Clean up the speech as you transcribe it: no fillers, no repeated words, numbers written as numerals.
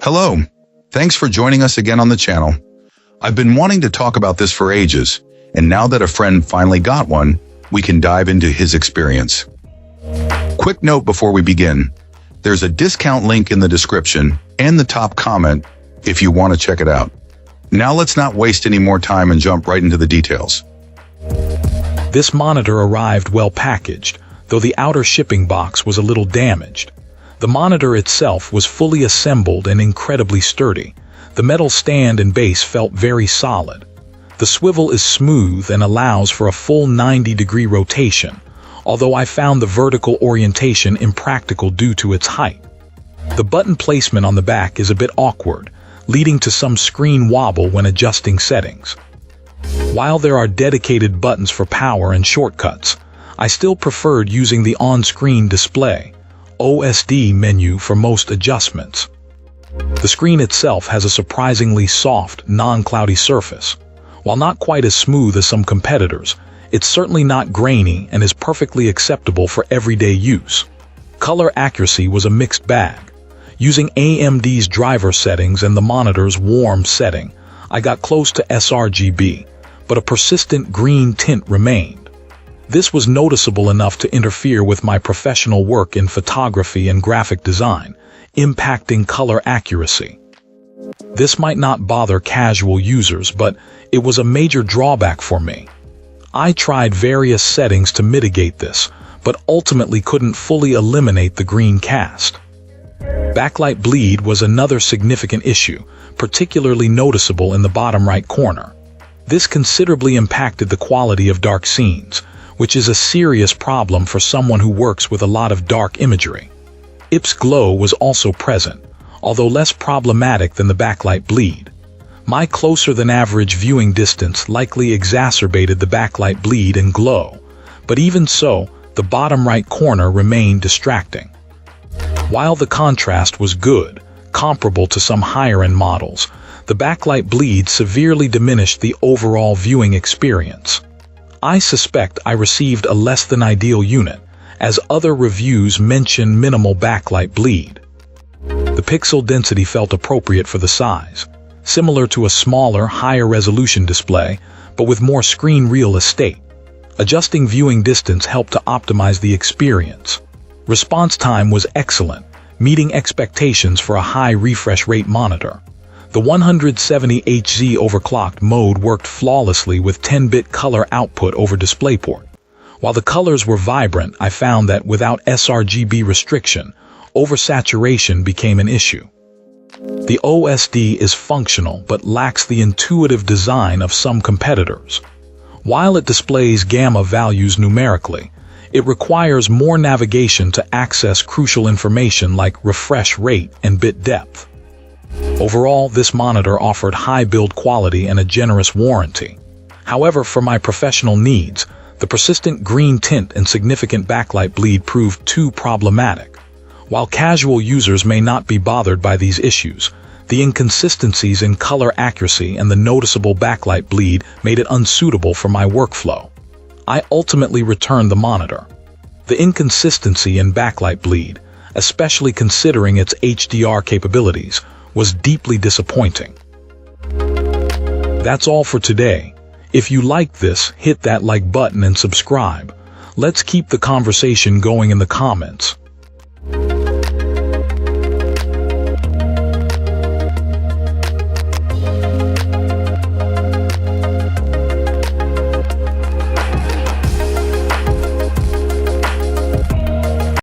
Hello, thanks for joining us again on the channel. I've been wanting to talk about this for ages, and now that a friend finally got one, we can dive into his experience. Quick note before we begin, there's a discount link in the description and the top comment if you want to check it out. Now let's not waste any more time and jump right into the details. This monitor arrived well packaged, though the outer shipping box was a little damaged. The monitor itself was fully assembled and incredibly sturdy. The metal stand and base felt very solid. The swivel is smooth and allows for a full 90-degree rotation, although I found the vertical orientation impractical due to its height. The button placement on the back is a bit awkward, leading to some screen wobble when adjusting settings. While there are dedicated buttons for power and shortcuts, I still preferred using the on-screen display OSD menu for most adjustments. The screen itself has a surprisingly soft, non-cloudy surface. While not quite as smooth as some competitors, it's certainly not grainy and is perfectly acceptable for everyday use. Color accuracy was a mixed bag. Using AMD's driver settings and the monitor's warm setting, I got close to sRGB, but a persistent green tint remained. This was noticeable enough to interfere with my professional work in photography and graphic design, impacting color accuracy. This might not bother casual users, but it was a major drawback for me. I tried various settings to mitigate this, but ultimately couldn't fully eliminate the green cast. Backlight bleed was another significant issue, particularly noticeable in the bottom right corner. This considerably impacted the quality of dark scenes, which is a serious problem for someone who works with a lot of dark imagery. IPS glow was also present, although less problematic than the backlight bleed. My closer-than-average viewing distance likely exacerbated the backlight bleed and glow, but even so, the bottom right corner remained distracting. While the contrast was good, comparable to some higher-end models, the backlight bleed severely diminished the overall viewing experience. I suspect I received a less-than-ideal unit, as other reviews mention minimal backlight bleed. The pixel density felt appropriate for the size, similar to a smaller, higher-resolution display, but with more screen real estate. Adjusting viewing distance helped to optimize the experience. Response time was excellent, meeting expectations for a high refresh rate monitor. The 170Hz overclocked mode worked flawlessly with 10-bit color output over DisplayPort. While the colors were vibrant, I found that without sRGB restriction, oversaturation became an issue. The OSD is functional but lacks the intuitive design of some competitors. While it displays gamma values numerically, it requires more navigation to access crucial information like refresh rate and bit depth. Overall, this monitor offered high build quality and a generous warranty. However, for my professional needs, the persistent green tint and significant backlight bleed proved too problematic. While casual users may not be bothered by these issues, the inconsistencies in color accuracy and the noticeable backlight bleed made it unsuitable for my workflow. I ultimately returned the monitor. The inconsistency in backlight bleed, especially considering its HDR capabilities, was deeply disappointing. That's all for today. If you liked this, hit that like button and subscribe. Let's keep the conversation going in the comments.